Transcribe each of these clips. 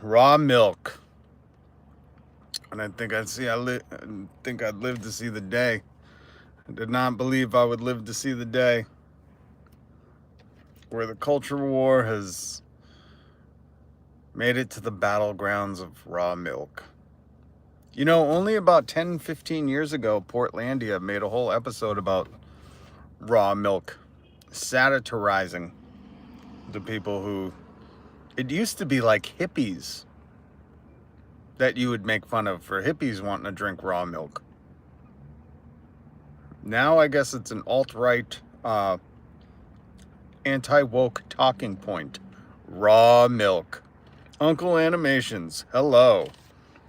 Raw milk. And I think I'd live to see the day. I did not believe I would live to see the day where the culture war has made it to the battlegrounds of raw milk. You know, only about 10, 15 years ago, Portlandia made a whole episode about raw milk, satirizing the people who... It used to be like hippies that you would make fun of for hippies wanting to drink raw milk. Now I guess it's an alt-right, anti-woke talking point. Raw milk. Uncle Animations, hello.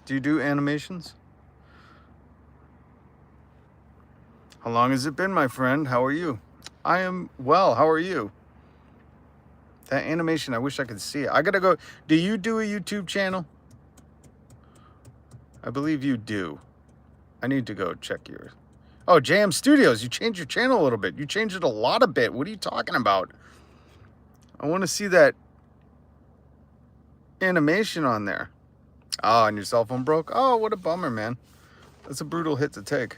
Do you do animations? How long has it been, my friend? How are you? I am well. How are you? That animation, I wish I could see it. I gotta go. Do you do a YouTube channel? I believe you do. I need to go check yours. Oh, JM Studios, you changed your channel a little bit. You changed it a lot a bit. What are you talking about? I want to see that animation on there. Oh, and your cell phone broke? Oh, what a bummer, man. That's a brutal hit to take.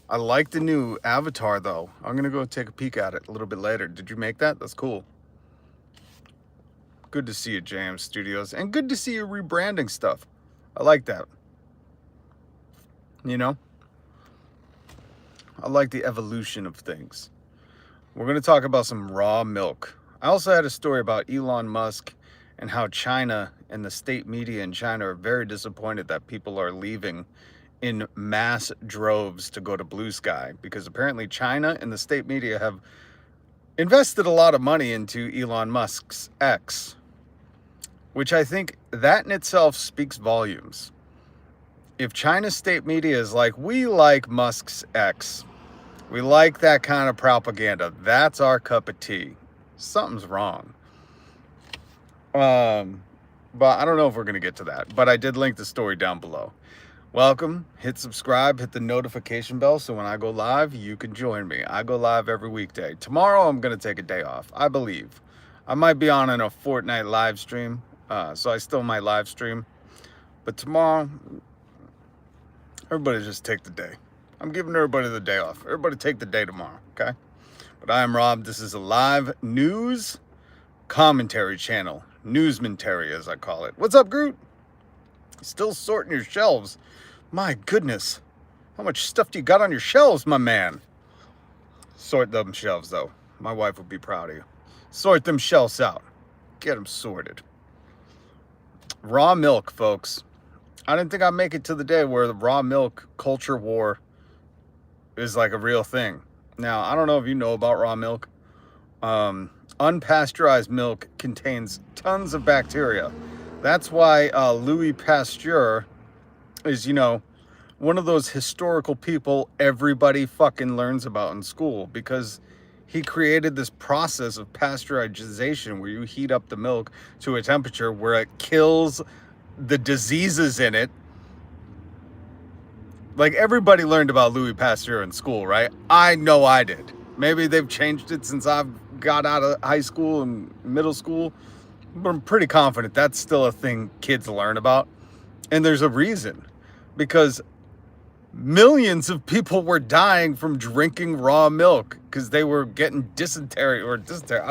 I like the new avatar, though. I'm going to go take a peek at it a little bit later. Did you make that? That's cool. Good to see you, JM Studios. And good to see you rebranding stuff. I like that. You know? I like the evolution of things. We're going to talk about some raw milk. I also had a story about Elon Musk and how China and the state media in China are very disappointed that people are leaving in mass droves to go to Blue Sky, because apparently China and the state media have invested a lot of money into Elon Musk's X, which I think that in itself speaks volumes. If China's state media is like, we like Musk's X, we like that kind of propaganda, that's our cup of tea, something's wrong. But I don't know if we're going to get to that, but I did link the story down below. Welcome, hit subscribe, hit the notification bell so when I go live, you can join me. I go live every weekday. Tomorrow, I'm going to take a day off, I believe. I might be on in a Fortnite live stream, so I still might live stream. But tomorrow, everybody just take the day. I'm giving everybody the day off. Everybody take the day tomorrow, okay? But I am Rob. This is a live news commentary channel. Newsmentary, as I call it. What's up, Groot? Still sorting your shelves. My goodness. How much stuff do you got on your shelves, my man? Sort them shelves, though. My wife would be proud of you. Sort them shelves out. Get them sorted. Raw milk, folks. I didn't think I'd make it to the day where the raw milk culture war is like a real thing. Now, I don't know if you know about raw milk. Unpasteurized milk contains tons of bacteria. That's why Louis Pasteur is, you know, one of those historical people everybody fucking learns about in school, because he created this process of pasteurization where you heat up the milk to a temperature where it kills the diseases in it. Like, everybody learned about Louis Pasteur in school, right? I know I did. Maybe they've changed it since I've got out of high school and middle school, but I'm pretty confident that's still a thing kids learn about. And there's a reason, because millions of people were dying from drinking raw milk because they were getting dysentery. I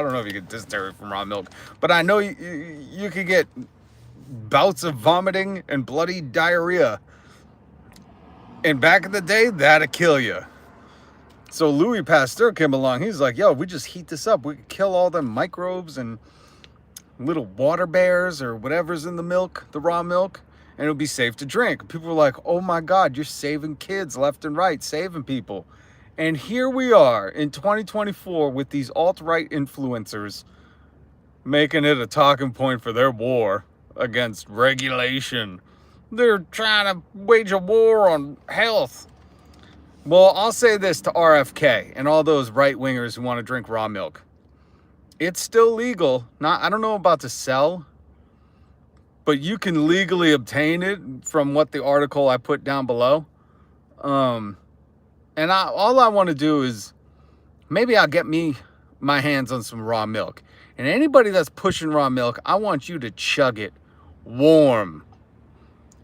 don't know if you get dysentery from raw milk, but I know you could get bouts of vomiting and bloody diarrhea. And back in the day, that'd kill you. So Louis Pasteur came along. He's like, yo, we just heat this up. We could kill all the microbes and little water bears or whatever's in the milk, the raw milk, and it'll be safe to drink. People were like, oh my God, you're saving kids left and right, saving people. And here we are in 2024 with these alt-right influencers making it a talking point for their war against regulation. They're trying to wage a war on health. Well, I'll say this to RFK and all those right-wingers who want to drink raw milk. It's still legal. I don't know about to sell, but you can legally obtain it from what the article I put down below. And all I want to do is maybe I'll get my hands on some raw milk. And anybody that's pushing raw milk, I want you to chug it warm.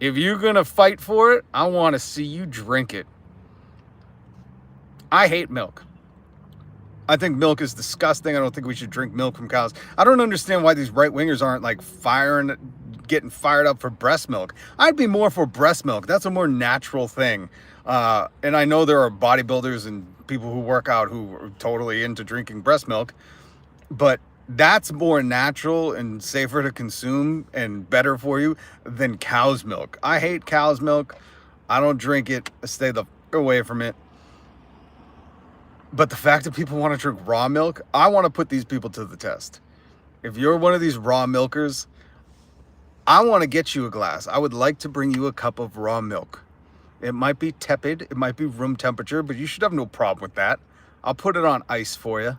If you're going to fight for it, I want to see you drink it. I hate milk. I think milk is disgusting. I don't think we should drink milk from cows. I don't understand why these right-wingers aren't like getting fired up for breast milk. I'd be more for breast milk. That's a more natural thing. And I know there are bodybuilders and people who work out who are totally into drinking breast milk, but that's more natural and safer to consume and better for you than cow's milk. I hate cow's milk. I don't drink it. I stay the fuck away from it. But the fact that people want to drink raw milk, I want to put these people to the test. If you're one of these raw milkers, I want to get you a glass. I would like to bring you a cup of raw milk. It might be tepid, it might be room temperature, but you should have no problem with that. I'll put it on ice for you.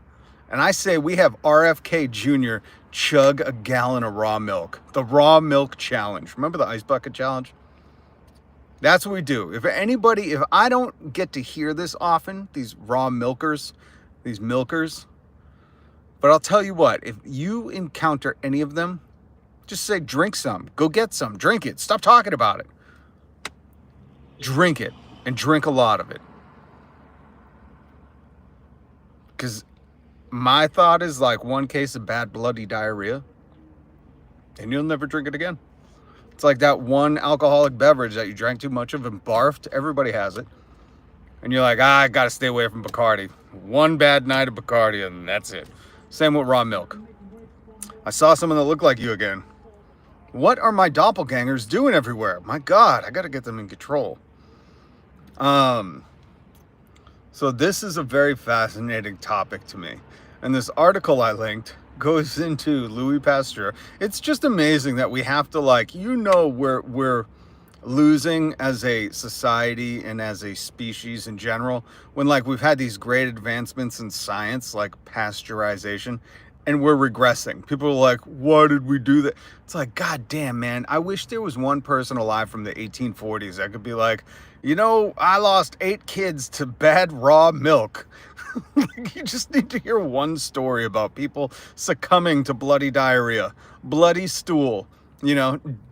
And I say we have RFK Jr. chug a gallon of raw milk. The raw milk challenge. Remember the ice bucket challenge? That's what we do. If I don't get to hear this often, these raw milkers, these milkers, but I'll tell you what, if you encounter any of them, just say, drink some, go get some, drink it, stop talking about it. Drink it, and drink a lot of it. Because my thought is like one case of bad bloody diarrhea, and you'll never drink it again. It's like that one alcoholic beverage that you drank too much of and barfed. Everybody has it. And you're like, I got to stay away from Bacardi. One bad night of Bacardi, and that's it. Same with raw milk. I saw someone that looked like you again. What are my doppelgangers doing everywhere? My God, I got to get them in control. So this is a very fascinating topic to me. And this article I linked goes into Louis Pasteur. It's just amazing that we have to we're losing as a society and as a species in general when we've had these great advancements in science like pasteurization and we're regressing. People are like, why did we do that? It's like, God damn, man, I wish there was one person alive from the 1840s that could be like, I lost 8 kids to bad raw milk. You just need to hear one story about people succumbing to bloody diarrhea, bloody stool,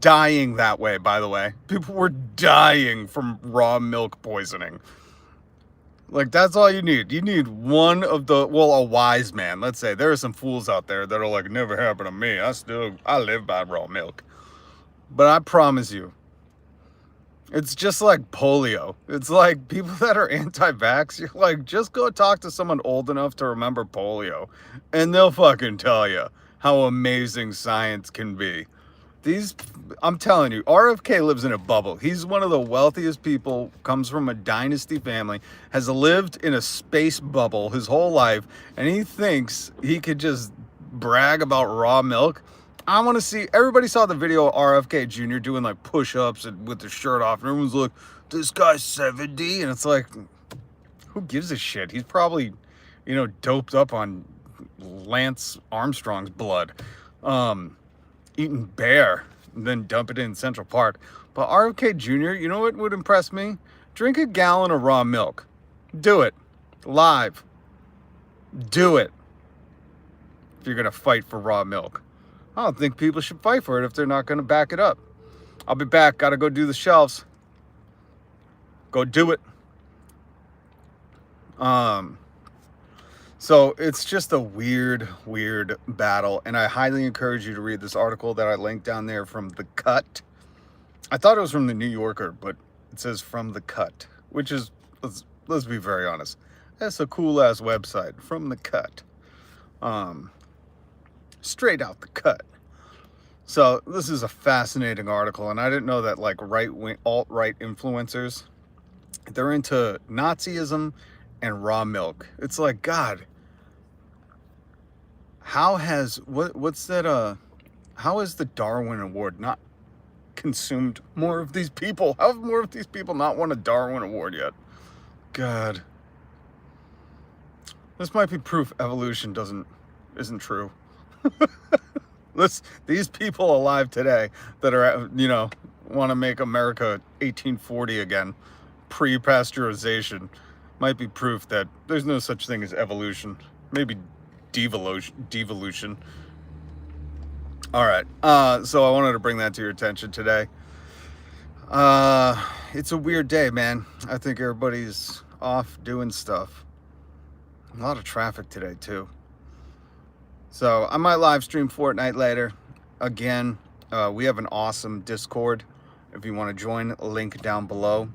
dying that way, by the way. People were dying from raw milk poisoning. That's all you need. You need one of a wise man. Let's say there are some fools out there that are like, never happened to me. I live by raw milk. But I promise you, it's just like polio. It's like people that are anti-vax, you're like, just go talk to someone old enough to remember polio, and they'll fucking tell you how amazing science can be. I'm telling you, RFK lives in a bubble. He's one of the wealthiest people, comes from a dynasty family, has lived in a space bubble his whole life, and he thinks he could just brag about raw milk. I want to see, everybody saw the video of RFK Jr. doing push-ups and with the shirt off, and everyone's like, this guy's 70, and it's like, who gives a shit? He's probably, doped up on Lance Armstrong's blood, eating bear, and then dump it in Central Park. But RFK Jr., you know what would impress me? Drink a gallon of raw milk. Do it. Live. Do it. If you're going to fight for raw milk. I don't think people should fight for it if they're not going to back it up. I'll be back. Got to go do the shelves. Go do it. So it's just a weird battle. And I highly encourage you to read this article that I linked down there from The Cut. I thought it was from The New Yorker, but it says from The Cut, which is, let's be very honest, that's a cool ass website, From The Cut. Straight out the cut. So this is a fascinating article, and I didn't know that right-wing, alt-right influencers, they're into Nazism and raw milk. It's like, God, how has how has the Darwin Award not consumed more of these people? How have more of these people not won a Darwin Award yet? God, this might be proof evolution isn't true. These people alive today that are, want to make America 1840 again, pre-pasteurization, might be proof that there's no such thing as evolution. Maybe devolution. All right. So I wanted to bring that to your attention today. It's a weird day, man. I think everybody's off doing stuff. A lot of traffic today, too. So I might live stream Fortnite later. Again, we have an awesome Discord. If you want to join, link down below.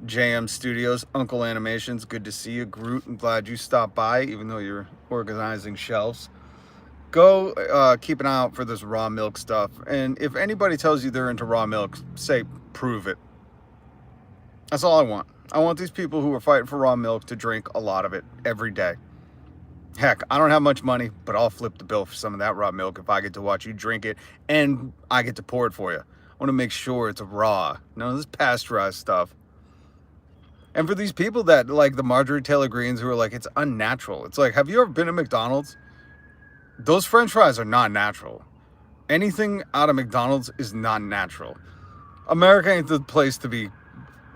JM Studios, Uncle Animations, good to see you. Groot, I'm glad you stopped by, even though you're organizing shelves. Go keep an eye out for this raw milk stuff. And if anybody tells you they're into raw milk, say, prove it. That's all I want. I want these people who are fighting for raw milk to drink a lot of it every day. Heck, I don't have much money, but I'll flip the bill for some of that raw milk if I get to watch you drink it and I get to pour it for you. I want to make sure it's raw. None of this pasteurized stuff. And for these people that like the Marjorie Taylor Greens who are like, it's unnatural. It's like, have you ever been to McDonald's? Those French fries are not natural. Anything out of McDonald's is not natural. America ain't the place to be,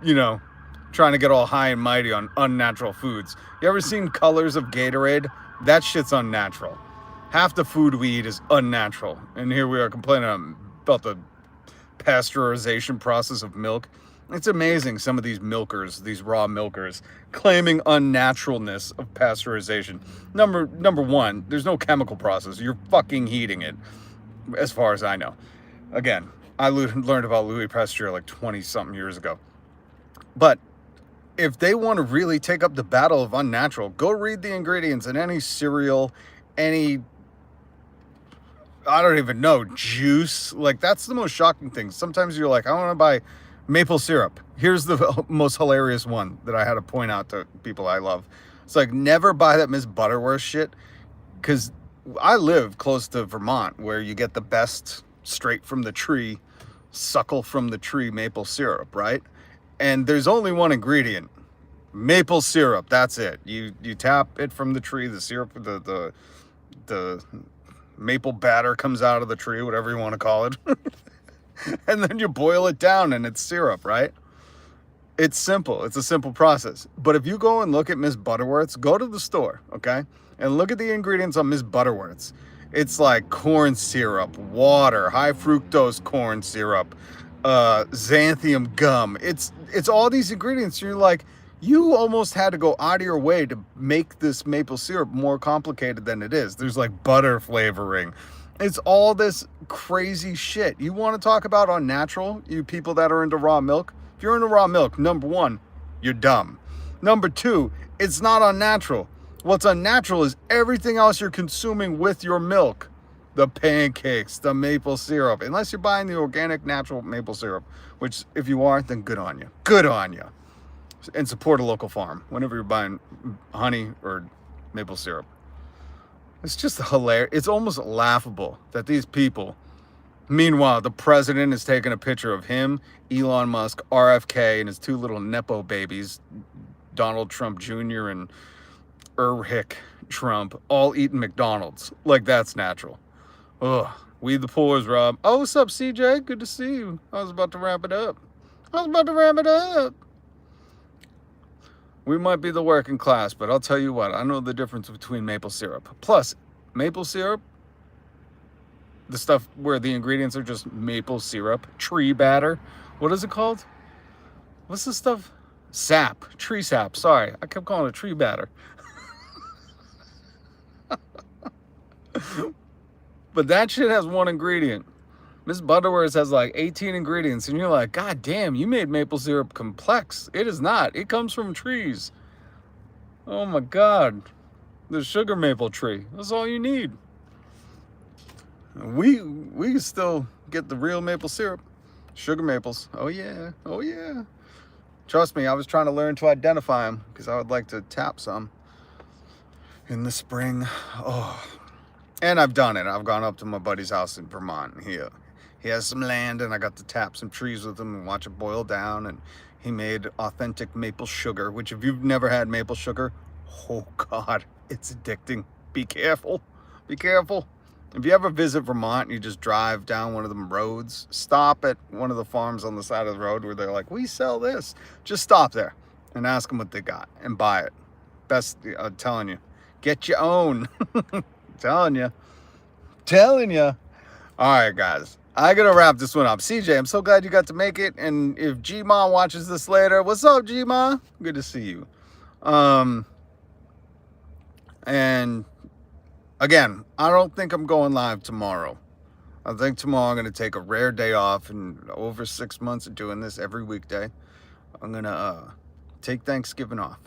trying to get all high and mighty on unnatural foods. You ever seen colors of Gatorade? That shit's unnatural. Half the food we eat is unnatural. And here we are complaining about the pasteurization process of milk. It's amazing, some of these milkers, these raw milkers, claiming unnaturalness of pasteurization. Number one, there's no chemical process. You're fucking heating it, as far as I know. Again, I learned about Louis Pasteur like 20-something years ago. But if they want to really take up the battle of unnatural, go read the ingredients in any cereal, any, I don't even know, juice. Like, that's the most shocking thing. Sometimes you're like, I want to buy maple syrup. Here's the most hilarious one that I had to point out to people I love. It's like, never buy that Miss Butterworth shit, because I live close to Vermont, where you get the best straight from the tree, suckle from the tree maple syrup, right? And there's only one ingredient, maple syrup. That's it. You tap it from the tree, the syrup, the maple batter comes out of the tree, whatever you want to call it. And then you boil it down and it's syrup, right? It's simple. It's a simple process. But if you go and look at Miss Butterworth's, go to the store, okay? And look at the ingredients on Miss Butterworth's. It's like corn syrup, water, high fructose corn syrup, xanthium gum. It's all these ingredients. You're like, you almost had to go out of your way to make this maple syrup more complicated than it is. There's like butter flavoring. It's all this crazy shit. You want to talk about unnatural, you people that are into raw milk? If you're into raw milk, number one, you're dumb. Number two, it's not unnatural. What's unnatural is everything else you're consuming with your milk. The pancakes, the maple syrup, unless you're buying the organic natural maple syrup, which if you are, then good on you. Good on you. And support a local farm whenever you're buying honey or maple syrup. It's just hilarious. It's almost laughable that these people, meanwhile, the president is taking a picture of him, Elon Musk, RFK, and his two little Nepo babies, Donald Trump Jr. and Erhick Trump, all eating McDonald's. Like, that's natural. Ugh. We the poors, Rob. Oh, what's up, CJ? Good to see you. I was about to wrap it up. We might be the working class, but I'll tell you what, I know the difference between maple syrup. Plus, maple syrup, the stuff where the ingredients are just maple syrup, tree batter. What is it called? What's the stuff? Sap, tree sap. Sorry, I kept calling it tree batter. But that shit has one ingredient. Miss Butterworth has like 18 ingredients, and you're like, God damn, you made maple syrup complex. It is not. It comes from trees. Oh my God. The sugar maple tree. That's all you need. We can still get the real maple syrup. Sugar maples. Oh yeah. Oh yeah. Trust me, I was trying to learn to identify them because I would like to tap some in the spring. Oh. And I've done it. I've gone up to my buddy's house in Vermont. He has some land, and I got to tap some trees with him and watch it boil down. And he made authentic maple sugar, which if you've never had maple sugar, oh God, it's addicting. Be careful. Be careful. If you ever visit Vermont and you just drive down one of them roads, stop at one of the farms on the side of the road where they're like, we sell this. Just stop there and ask them what they got and buy it. Best, I'm telling you, get your own. Telling you. All right, guys. I gotta wrap this one up. CJ, I'm so glad you got to make it. And if G-Ma watches this later, what's up, G-Ma? Good to see you. And again, I don't think I'm going live tomorrow. I think tomorrow I'm going to take a rare day off, and over 6 months of doing this every weekday, I'm going to take Thanksgiving off.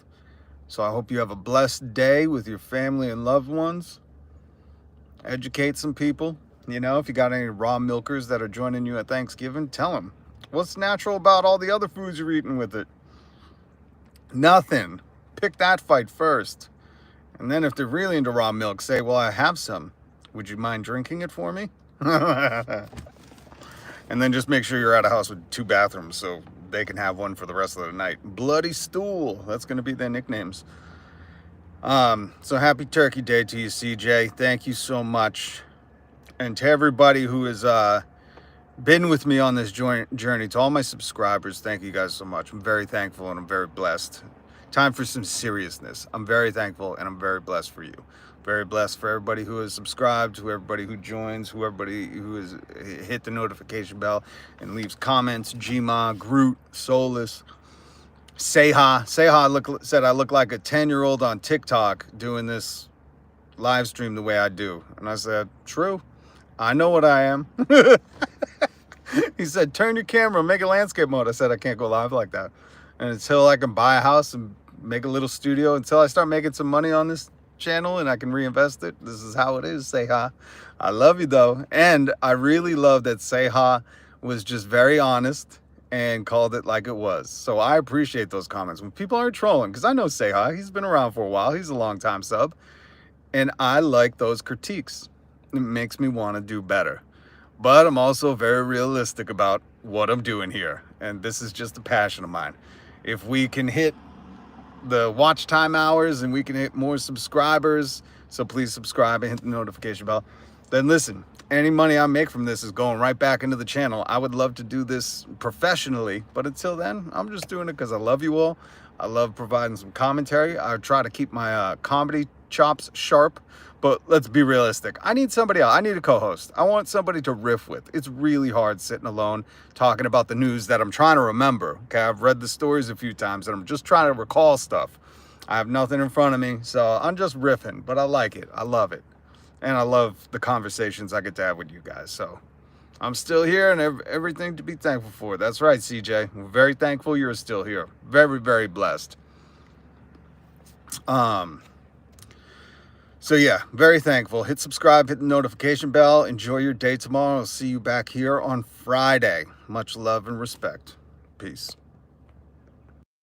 So I hope you have a blessed day with your family and loved ones. Educate some people. You know, if you got any raw milkers that are joining you at Thanksgiving, tell them. What's natural about all the other foods you're eating with it? Nothing. Pick that fight first. And then if they're really into raw milk, say, well, I have some. Would you mind drinking it for me? And then just make sure you're at a house with 2 bathrooms so they can have one for the rest of the night. Bloody Stool. That's going to be their nicknames. So happy Turkey Day to you, CJ. Thank you so much. And to everybody who has been with me on this journey, to all my subscribers, thank you guys so much. I'm very thankful and I'm very blessed. Time for some seriousness. I'm very thankful and I'm very blessed for you. Very blessed for everybody who has subscribed, to everybody who joins, who everybody who has hit the notification bell and leaves comments. Gma, Groot, Solus, Seha. Seha said I look like a 10-year-old on TikTok doing this live stream the way I do. And I said, true. I know what I am. He said, turn your camera, make it landscape mode. I said, I can't go live like that. And until I can buy a house and make a little studio, until I start making some money on this channel and I can reinvest it, this is how it is. Seha. I love you though. And I really love that Seha was just very honest and called it like it was. So I appreciate those comments when people aren't trolling, because I know Seha, he's been around for a while, he's a long time sub, and I like those critiques. It makes me want to do better. But I'm also very realistic about what I'm doing here, and this is just a passion of mine. If we can hit the watch time hours and we can hit more subscribers, so please subscribe and hit the notification bell, then listen, any money I make from this is going right back into the channel. I would love to do this professionally, but until then, I'm just doing it because I love you all. I love providing some commentary. I try to keep my comedy chops sharp, but let's be realistic. I need somebody else. I need a co-host. I want somebody to riff with. It's really hard sitting alone talking about the news that I'm trying to remember. Okay, I've read the stories a few times and I'm just trying to recall stuff. I have nothing in front of me, so I'm just riffing, but I like it. I love it. And I love the conversations I get to have with you guys. So I'm still here and everything to be thankful for. That's right, CJ. We're very thankful you're still here. Very, very blessed. So yeah, very thankful. Hit subscribe, hit the notification bell. Enjoy your day tomorrow. I'll see you back here on Friday. Much love and respect. Peace.